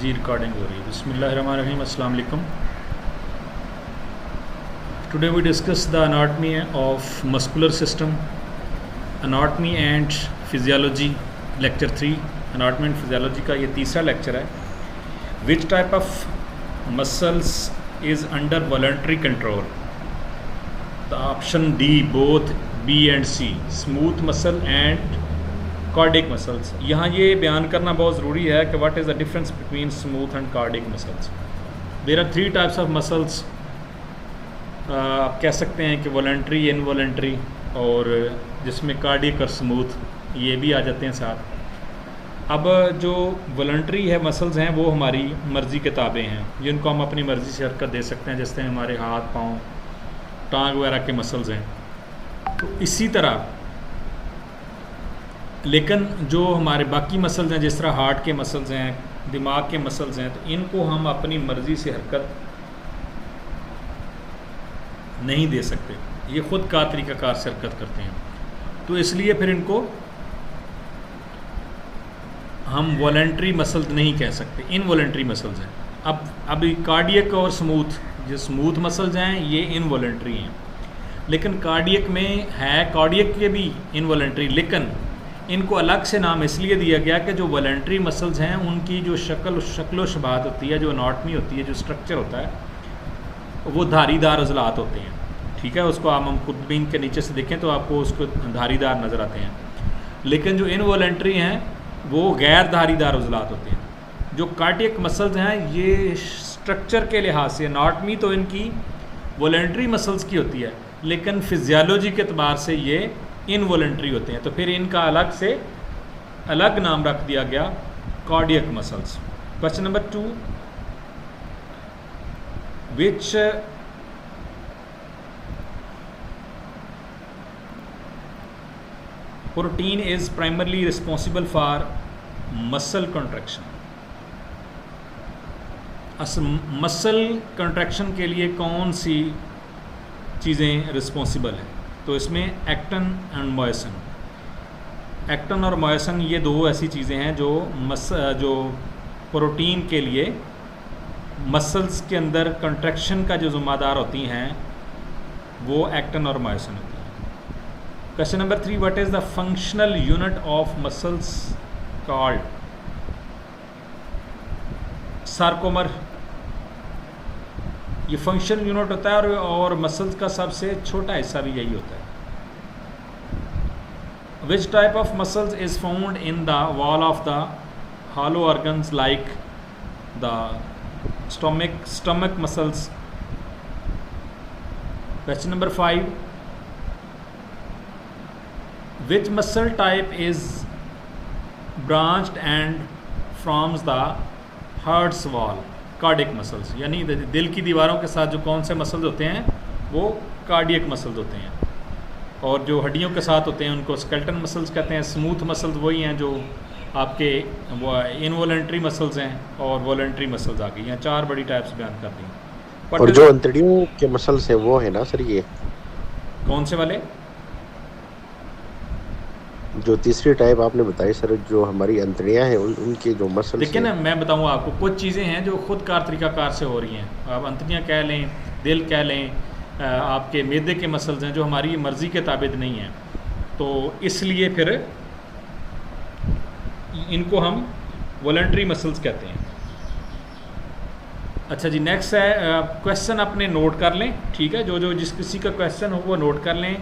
जी recording हो रही है। बिस्मिल्लाहिर्रहमानिर्रहीम, अस्सलाम वालेकुम। Today we discuss the anatomy of muscular system, anatomy and physiology, lecture 3। Anatomy and physiology का ये तीसरा लेक्चर है। Which type of muscles is under voluntary control? The option D both B and C, smooth muscle and cardiac muscles. यहाँ ये बयान करना बहुत ज़रूरी है कि what is the difference between smooth and cardiac muscles. There are 3 types of muscles. आप कह सकते हैं कि वॉलंटरी, इनवॉलंटरी, और जिसमें कार्डिक और स्मूथ ये भी आ जाते हैं साथ। अब जो वॉलंटरी है मसल्स हैं वो हमारी मर्ज़ी के ताबे हैं, जिनको हम अपनी मर्ज़ी से हरकत दे सकते हैं, जैसे हमारे हाथ, पाँव, टांग वगैरह के मसल्स हैं। तो इसी तरह लेकिन जो हमारे बाकी मसल्स हैं, जिस तरह हार्ट के मसल्स हैं, दिमाग के मसल्स हैं, तो इनको हम अपनी मर्ज़ी से हरकत नहीं दे सकते। ये ख़ुद का तरीक़ाकार से हरकत करते हैं, तो इसलिए फिर इनको हम वॉलंटरी मसल्स नहीं कह सकते, इनवॉलंटरी मसल्स हैं। अब अभी कार्डियक और स्मूथ, जो स्मूथ मसल्स हैं ये इनवॉलंटरी हैं, लेकिन कार्डियक में है, कार्डियक के भी इनवॉलंटरी, लेकिन इनको अलग से नाम इसलिए दिया गया कि जो वॉलंटरी मसल्स हैं उनकी जो शक्ल शबात होती है, जो अनाटमी होती है, जो स्ट्रक्चर होता है, वो धारीदार अज़लात होते हैं। ठीक है, उसको हम खुद भी इनके नीचे से देखें तो आपको उसको धारीदार नज़र आते हैं। लेकिन जो इनवॉलंटरी हैं वो गैर धारीदार अज़लात होते हैं। जो कार्डियक मसल्स हैं ये स्ट्रक्चर के लिहाज से, अनाटमी तो इनकी वॉलंटरी मसल्स की होती है, लेकिन फिजियोलॉजी के अतबार से ये इनवॉलंटरी होते हैं, तो फिर इनका अलग से अलग नाम रख दिया गया, cardiac muscles. Question number 2, which protein is primarily responsible for muscle contraction? Muscle contraction के लिए कौन सी चीज़ें रिस्पॉन्सिबल हैं? तो इसमें एक्टिन एंड मायोसिन, एक्टिन और मायोसिन ये दो ऐसी चीज़ें हैं जो प्रोटीन के लिए मसल्स के अंदर कंट्रैक्शन का जो ज़िम्मेदार होती हैं, वो एक्टिन और मायोसिन होती हैं। Question number 3, what is the functional unit of muscles called? Sarcomere ये फंक्शनल यूनिट होता है, और मसल्स का सबसे छोटा हिस्सा भी यही होता है। Which type of muscles is found in the wall of the hollow organs like the stomach muscles? Question number 5, which muscle type is branched and firms the hearts wall? Cardiac muscles, यानी दिल की दीवारों के साथ जो कौन से muscles होते हैं वो कार्डियक मसल्स होते हैं, और जो हड्डियों के साथ होते हैं उनको स्केलेटन मसल्स कहते हैं। स्मूथ मसल्स वही हैं जो आपके इनवॉलंटरी मसल्स हैं, और वॉलंटरी मसल्स आ गई। यहाँ 4 बड़ी टाइप्स बयान कर दी। और जो अंतड़ियों के मसल्स हैं वो है ना सर, ये कौन से वाले? जो तीसरी टाइप आपने बताई सर, जो हमारी अंतड़ियां हैं उनकी जो मसल्स देखिए ना, मैं बताऊँ आपको, कुछ चीज़ें हैं जो खुद कार तरीक़ाकार से हो रही हैं। आप अंतड़ियाँ कह लें, दिल कह लें, आपके मैदे के मसल्स हैं जो हमारी मर्ज़ी के ताबिद नहीं हैं, तो इसलिए फिर इनको हम वॉलंटरी मसल्स कहते हैं। अच्छा जी, नेक्स्ट है क्वेश्चन अपने नोट कर लें। ठीक है, जो जिस किसी का क्वेश्चन हो वो नोट कर लें,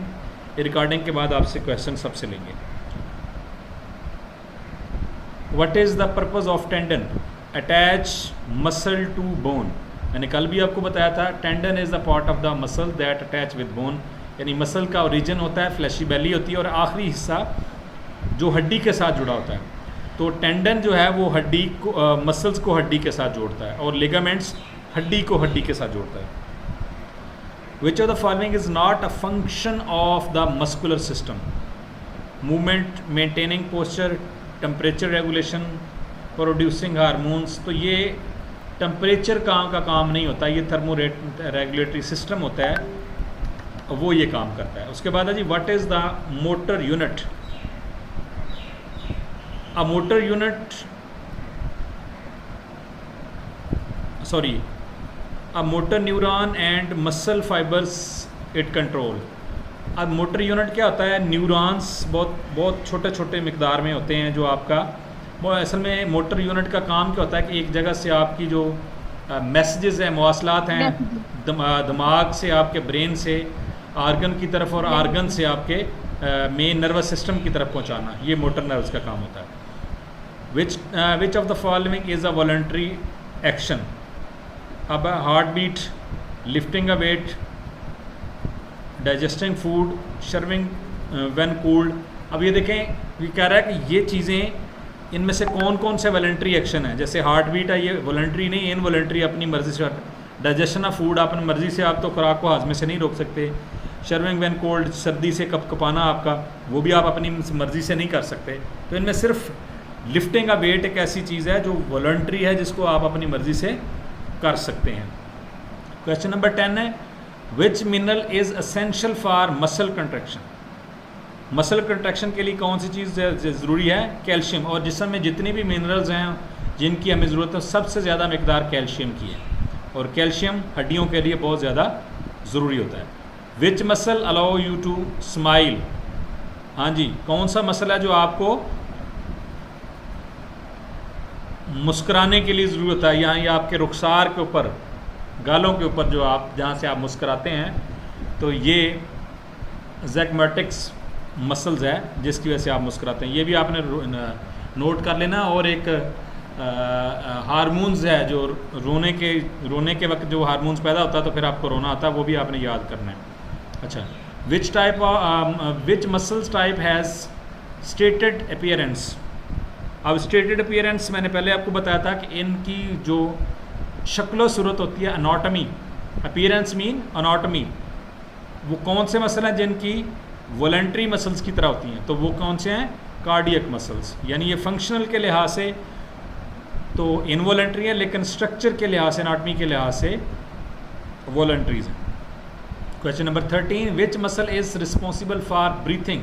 रिकॉर्डिंग के बाद आपसे क्वेश्चन सबसे लेंगे। What is the purpose of tendon? Attach muscle to bone. मैंने कल भी आपको बताया था, tendon is the part of the muscle that attach with bone, यानी मसल का ओरिजिन होता है, फ्लैशी बेली होती है, और आखिरी हिस्सा जो हड्डी के साथ जुड़ा होता है। तो टेंडन जो है वो हड्डी को, मसल्स को हड्डी के साथ जोड़ता है, और लिगामेंट्स हड्डी को हड्डी के साथ जोड़ता है। Which of the following is not a function of the muscular system? Movement, maintaining posture, temperature regulation, producing hormones. तो ये टेम्परेचर का काम नहीं होता, ये थर्मो रेगुलेटरी सिस्टम होता है, वो ये काम करता है। उसके बाद है जी, what is the motor unit? A motor unit sorry, a motor neuron and muscle fibers it control. अब मोटर यूनिट क्या होता है, न्यूरॉन्स बहुत छोटे छोटे मिकदार में होते हैं जो आपका, वो असल में मोटर यूनिट का काम क्या होता है कि एक जगह से आपकी जो मैसेजेस हैं, मवासलात हैं दिमाग से आपके ब्रेन से आर्गन की तरफ और आर्गन से आपके मेन नर्वस सिस्टम की तरफ पहुंचाना, ये मोटर नर्व्स का काम होता है. Which of the following is a voluntary action. अब heart beat, lifting a weight, digesting food, serving when cooled. अब ये देखें, ये कह रहा है कि ये चीज़ें इनमें से कौन कौन से वॉलंटरी एक्शन है. जैसे हार्ट बीट है, ये वॉलंटरी नहीं, इनवॉलंटरी, अपनी मर्ज़ी से. डाइजेशन ऑफ फूड, अपनी मर्ज़ी से आप तो खुराक को हाजमे से नहीं रोक सकते. सर्विंग व्हेन कोल्ड, सर्दी से कपकपाना आपका, वो भी आप अपनी मर्ज़ी से नहीं कर सकते. तो इनमें सिर्फ लिफ्टिंग अ वेट एक ऐसी चीज़ है जो वॉलंटरी है, जिसको आप अपनी मर्ज़ी से कर सकते हैं. क्वेश्चन नंबर 10 है, विच mineral is essential for muscle contraction. Muscle contraction के लिए कौन सी चीज़ ज़रूरी है? कैल्शियम. और जिस्म में जितनी भी मिनरल्स हैं जिनकी हमें ज़रूरत है, सबसे ज़्यादा मकदार कैल्शियम की है, और कैल्शियम हड्डियों के लिए बहुत ज़्यादा ज़रूरी होता है. Which muscle allow you to smile. हाँ जी, कौन सा मसल है जो आपको मुस्कुराने के लिए ज़रूरी होता है. यहाँ ये आपके रुखसार के ऊपर, गालों के ऊपर, जो आप जहाँ से आप मुस्कुराते हैं, तो ये ज़ैगमेटिक्स मसल्स है जिसकी वजह से आप मुस्कुराते हैं. ये भी आपने नोट कर लेना. और एक हार्मोन्स है जो रोने के वक्त जो हार्मोन्स पैदा होता है तो फिर आपको रोना आता है, वो भी आपने याद करना है. अच्छा, which muscles type has striated appearance. अब स्टेटेड अपीयरेंस मैंने पहले आपको बताया था कि इनकी जो शक्लो सूरत होती है, अनाटमी, अपीयरेंस मीन अनाटमी, वो कौन से मसल हैं जिनकी वॉलंटरी मसल्स की तरह होती हैं. तो वो कौन से हैं? Cardiac muscles. यानी ये फंक्शनल के लिहाज से तो इनवॉलंटरी है, लेकिन स्ट्रक्चर के लिहाज से, एनाटमी के लिहाज से वॉलंटरीज हैं. Question number 13, which muscle is responsible for breathing.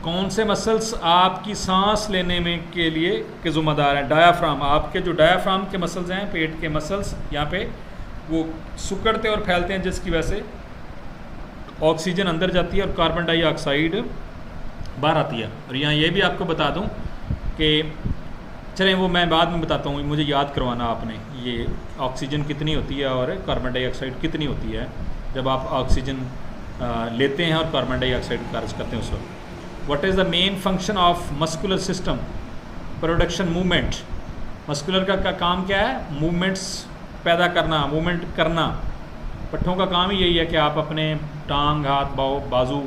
कौन से मसल्स आपकी सांस लेने में के लिए के ज़िम्मेदार हैं? डायाफ्राम. आपके जो डायाफ्राम के मसल्स हैं, पेट के मसल्स, यहाँ पे वो सिकुड़ते और फैलते हैं, जिसकी वजह से ऑक्सीजन अंदर जाती है और कार्बन डाइऑक्साइड बाहर आती है. और यहाँ ये भी आपको बता दूँ कि चलें, वो मैं बाद में बताता हूँ, मुझे याद करवाना आपने, ये ऑक्सीजन कितनी होती है और कार्बन डाइऑक्साइड कितनी होती है जब आप ऑक्सीजन लेते हैं और कार्बन डाइऑक्साइड खारिज करते हैं उस वक्त. What is the main function of muscular system? Production, movement. Muscular का काम क्या है? मूवमेंट्स पैदा करना, मूवमेंट करना. पट्ठों का काम ही यही है कि आप अपने टांग, हाथ, बाजू,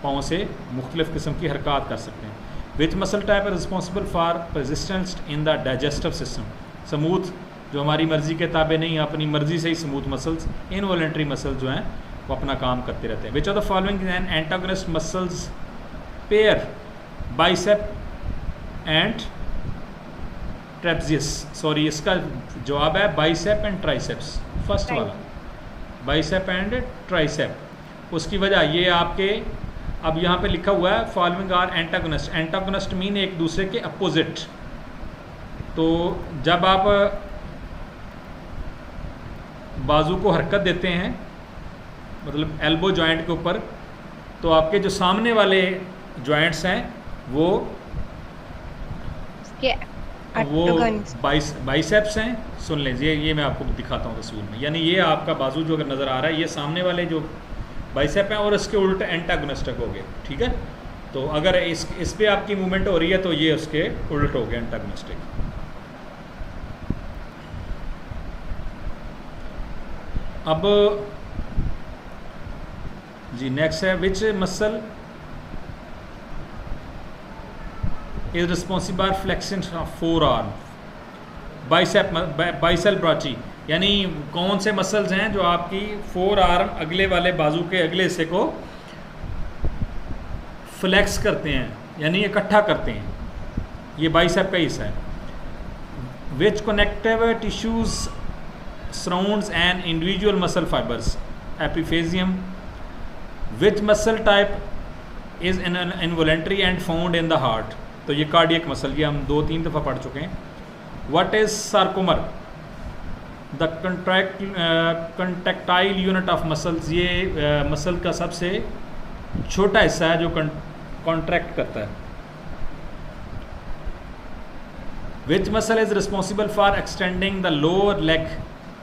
पाँव से मुख्तलिफ़ किस्म की हरकत कर सकते हैं. विच मसल टाइप है responsible for persistence in the digestive system. Smooth, जो हमारी मर्ज़ी के ताबे नहीं, अपनी मर्ज़ी से ही स्मूथ मसल्स. इनवॉलंटरी मसल्स जो हैं वो अपना काम करते रहते हैं. Which of the following an antagonist muscles pair bicep and trapezius. Sorry, इसका जवाब है बाइसेप एंड ट्राइसेप्स. फर्स्ट वाला बाइसेप एंड ट्राइसेप. उसकी वजह ये आपके, अब यहाँ पे लिखा हुआ है following are antagonist. Antagonist mean एक दूसरे के अपोजिट. तो जब आप बाजू को हरकत देते हैं, मतलब एल्बो जॉइंट के ऊपर, तो आपके जो सामने वाले जॉइंट्स हैं वो बाइसेप्स हैं. सुन लें, ये मैं आपको दिखाता हूँ तस्वीर में. यानी ये आपका बाजू जो अगर नज़र आ रहा है, ये सामने वाले जो बाइसेप हैं और इसके उल्टे एंटागोनिस्टिक हो गए. ठीक है, तो अगर इस पे आपकी मूवमेंट हो रही है तो ये उसके उल्ट हो गए, एंटागोनिस्टिक. अब जी नेक्स्ट है, which muscle is responsible flexion of forearm. Biceps brachii. यानी कौन से मसल्स हैं जो आपकी फोर आर्म, अगले वाले बाजू के अगले हिस्से को फ्लेक्स करते हैं, यानी इकट्ठा करते हैं. ये बाइसेप का हिस्सा है. Which connective tissues surrounds an individual muscle fibers. Epimysium. Which muscle type is involuntary and found in the heart. तो ये कार्डियक मसल, ये हम 2-3 दफ़ा पढ़ चुके हैं. What is sarcomere. The contractile unit of muscles, ये मसल का सबसे छोटा हिस्सा है जो कॉन्ट्रैक्ट करता है. Which muscle is responsible for extending the lower leg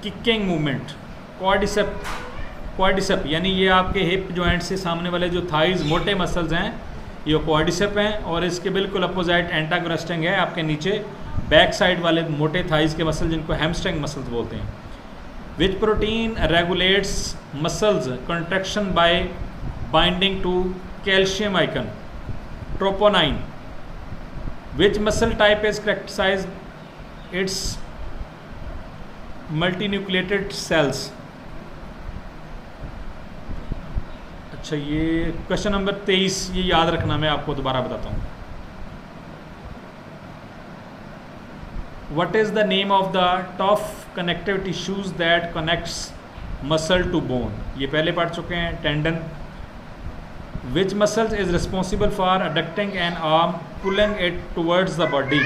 kicking movement? Quadricep यानी ये आपके हिप जॉइंट से सामने वाले जो थाइज मोटे मसल्स हैं ये क्वाड्रिसेप हैं, और इसके बिल्कुल अपोजिट एंटागोनिस्टिंग है आपके नीचे बैक साइड वाले मोटे थाइज के मसल जिनको हैमस्ट्रिंग मसल्स बोलते हैं. Which protein regulates muscles contraction by binding to calcium ion? Troponin. Which muscle type is characterized its multinucleated cells? अच्छा, ये क्वेश्चन नंबर 23, ये याद रखना, मैं आपको दोबारा बताता हूँ. What is the name of the tough connective tissues that connects muscle to bone? ये पहले पढ़ चुके हैं. Tendon. Which muscle is responsible for adducting an arm, pulling it towards the body?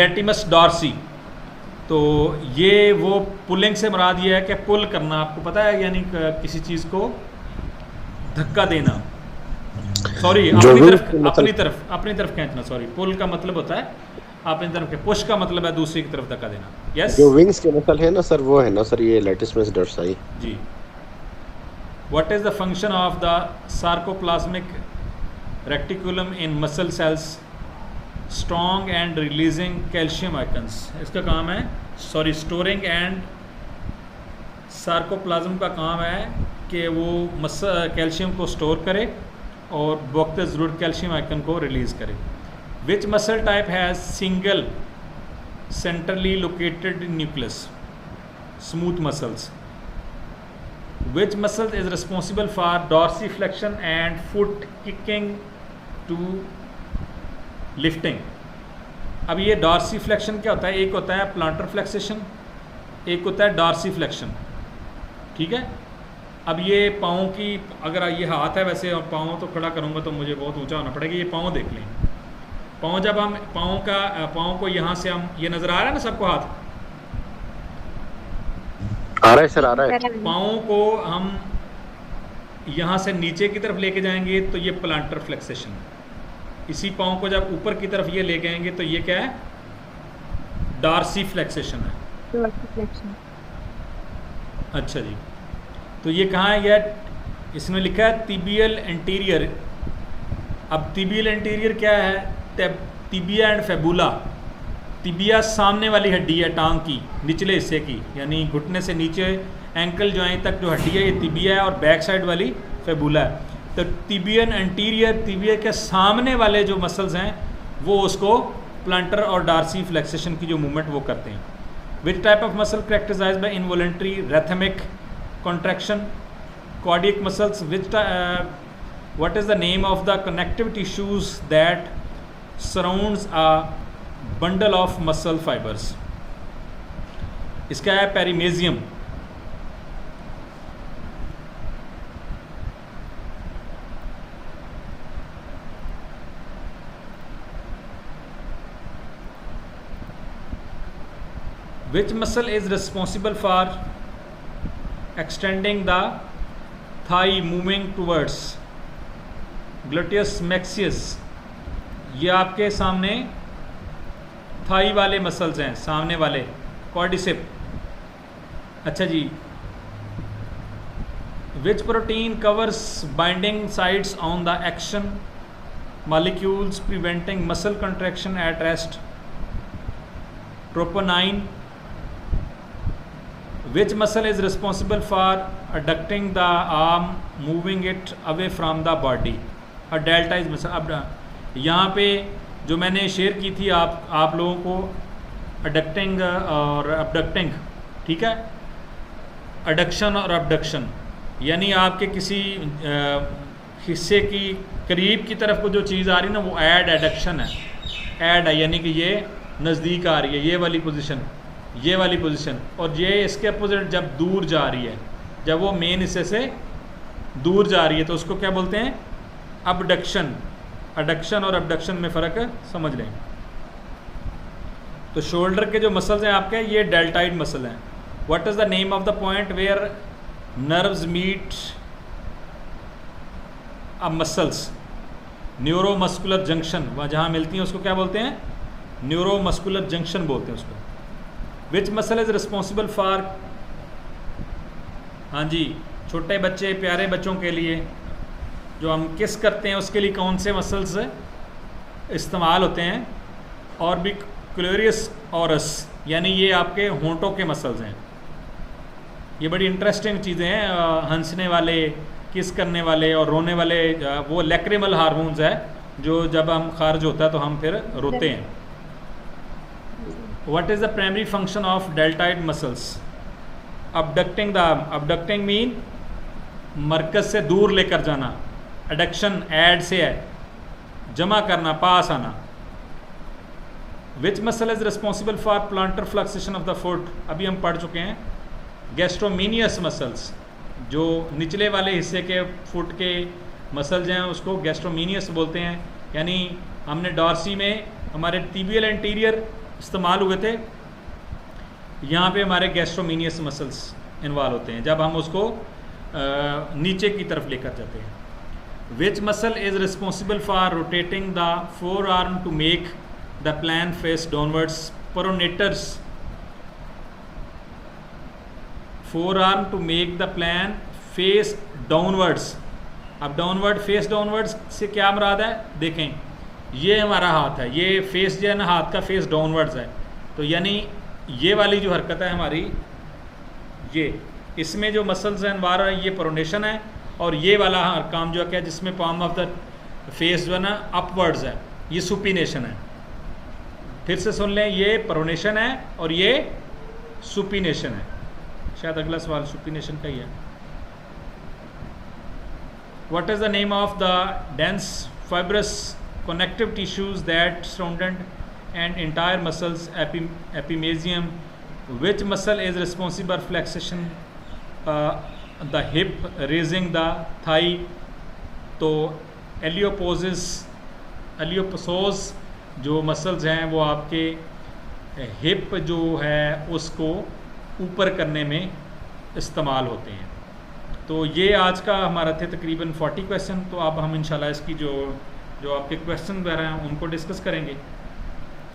Latimus dorsi. तो ये वो पुलिंग से मुराद ये है कि पुल करना, आपको पता है, यानी किसी चीज़ को धक्का देना. सॉरी, अपनी तरफ खींचना. सॉरी, पुल का मतलब होता है अपनी तरफ के, पुश का मतलब है दूसरी की तरफ धक्का देना. यस, जो विंग्स के मसल है ना सर, वो है ना सर ये लैटिस डोर्साई जी. What is the function of the sarcoplasmic reticulum in muscle cells? Storing and releasing calcium ions. इसका काम है, सॉरी, स्टोरिंग एंड सार्कोप्लाज्म का काम है कि वो कैल्शियम को स्टोर करे और वक्त ज़रूरत कैल्शियम आइकन को रिलीज़ करे. Which muscle type has single centrally located nucleus? Smooth muscles. Which muscle is responsible for dorsiflexion and foot kicking to lifting? अब ये डॉर्सीफ्लेक्शन क्या होता है? एक होता है प्लांटर फ्लेक्सेशन, एक होता है डॉर्सीफ्लेक्शन. ठीक है. अब ये पाँव की, अगर ये हाथ है वैसे और पाँव तो खड़ा करूँगा तो मुझे बहुत ऊंचा होना पड़ेगा. ये पाँव देख लें. पाँव जब हम पाँव को यहाँ से हम, ये नज़र आ रहा है ना सबको? हाथ आ रहा है सर, आ रहा है. पाँव को हम यहाँ से नीचे की तरफ लेके जाएंगे तो ये प्लांटर फ्लेक्सेशन है. इसी पाँव को जब ऊपर की तरफ ये ले जाएंगे तो ये क्या है? डार्सी फ्लेक्सेशन है. अच्छा जी. तो ये कहाँ है? ये इसमें लिखा है तिबियल एंटीरियर. अब तिबियल एंटीरियर क्या है? Tibia and fabula. तिबिया सामने वाली हड्डी है टांग की, निचले हिस्से की, यानी घुटने से नीचे एंकल जॉइंट तक जो हड्डी है ये तिबिया है, और बैक साइड वाली फेबुला है. तो तिबियन एंटीरियर, तिबिया के सामने वाले जो मसल्स हैं वो उसको प्लांटर और डार्सी फ्लेक्सेशन की जो मूवमेंट वो करते हैं. Which type of muscle characterized by involuntary rhythmic contraction? Cardiac muscles. What is the name of the connective tissues that surrounds a bundle of muscle fibers? इसका है पेरिमेजियम. Which muscle is responsible for extending the thigh moving towards? Gluteus maximus. ये आपके सामने Thai वाले muscles हैं, सामने वाले quadricep. अच्छा जी. Which protein covers binding sites on the action molecules preventing muscle contraction at rest? Troponin. Which muscle is responsible for adducting the arm, moving it away from the body? A delta is muscle. अब यहाँ पे जो मैंने share की थी आप लोगों को अडक्टिंग और अबडक्टिंग, ठीक है, अडक्शन और अबडक्शन, यानी आपके किसी हिस्से की करीब की तरफ को जो चीज़ आ रही है ना वो ऐड एडक्शन है. ऐड है यानी कि ये नज़दीक आ रही है, ये वाली पोजीशन, ये वाली पोजीशन, और ये इसके अपोजिट जब दूर जा रही है, जब वो मेन हिस्से से दूर जा रही है तो उसको क्या बोलते हैं? अबडक्शन. अडक्शन और अबडक्शन में फ़र्क समझ लें. तो शोल्डर के जो मसल्स हैं आपके, ये डेल्टाइड मसल हैं. What is the name of the point where nerves meet अब मसल्स? न्यूरोमस्कुलर जंक्शन, वहाँ जहाँ मिलती हैं उसको क्या बोलते हैं? न्यूरोमस्कुलर जंक्शन बोलते हैं उसको. विच मसल इज़ रिस्पॉन्सिबल फॉर, हाँ जी, छोटे बच्चे, प्यारे बच्चों के लिए जो हम किस करते हैं उसके लिए कौन से मसल्स इस्तेमाल होते हैं? ऑर्बिक्युलरिस ऑरस, यानी ये आपके होंठों के मसल्स हैं. ये बड़ी इंटरेस्टिंग चीज़ें हैं. हंसने वाले, किस करने वाले और रोने वाले, वो लैक्रिमल हार्मोन्स है जो जब हम खारिज होता है तो हम फिर रोते हैं. What is the primary function of deltoid muscles? Abducting the arm. Abducting mean मरकज से दूर लेकर जाना. एडक्शन एड से है, जमा करना, पास आना. Which muscle is responsible for plantar flexion of the foot? अभी हम पढ़ चुके हैं. गैस्ट्रोमीनियस मसल्स, जो निचले वाले हिस्से के फुट के मसल्स हैं उसको गैस्ट्रोमीनियस बोलते हैं. यानी हमने डॉर्सी में हमारे टिबियल एंटीरियर इस्तेमाल हुए थे, यहाँ पे हमारे गैस्ट्रोमीनियस मसल्स इन्वॉल्व होते हैं जब हम उसको नीचे की तरफ लेकर जाते हैं. Which muscle is responsible for rotating the forearm to make the palm face downwards? Pronators. Forearm to make the palm face downwards. अब डाउनवर्ड, फेस डाउनवर्ड्स से क्या मुराद है? देखें, ये हमारा हाथ है, ये फेस जो है ना हाथ का फेस डाउनवर्ड्स है. तो यानी ये वाली जो हरकत है हमारी, ये इसमें जो मसल्स हैं इन्वॉल्व है, ये प्रोनेशन है. और ये वाला काम जो है क्या, जिसमें पाम ऑफ द फेस जो है ना अपवर्ड्स है, ये सुपिनेशन है. फिर से सुन लें, ये प्रोनेशन है और ये सुपिनेशन है. शायद अगला सवाल सुपिनेशन का ही है. What is the name of the dense fibrous connective tissues that surrounded and entire muscles? Epimysium. Which muscle is responsible for flexation the hip, raising the thigh? तो एलियोपोसोस जो मसल्स हैं वो आपके हिप जो है उसको ऊपर करने में इस्तेमाल होते हैं. तो ये आज का हमारा थे तकरीबन 40 क्वेश्चन. तो अब हम इंशाल्लाह इसकी जो आपके क्वेश्चन वगैरह हैं उनको डिस्कस करेंगे.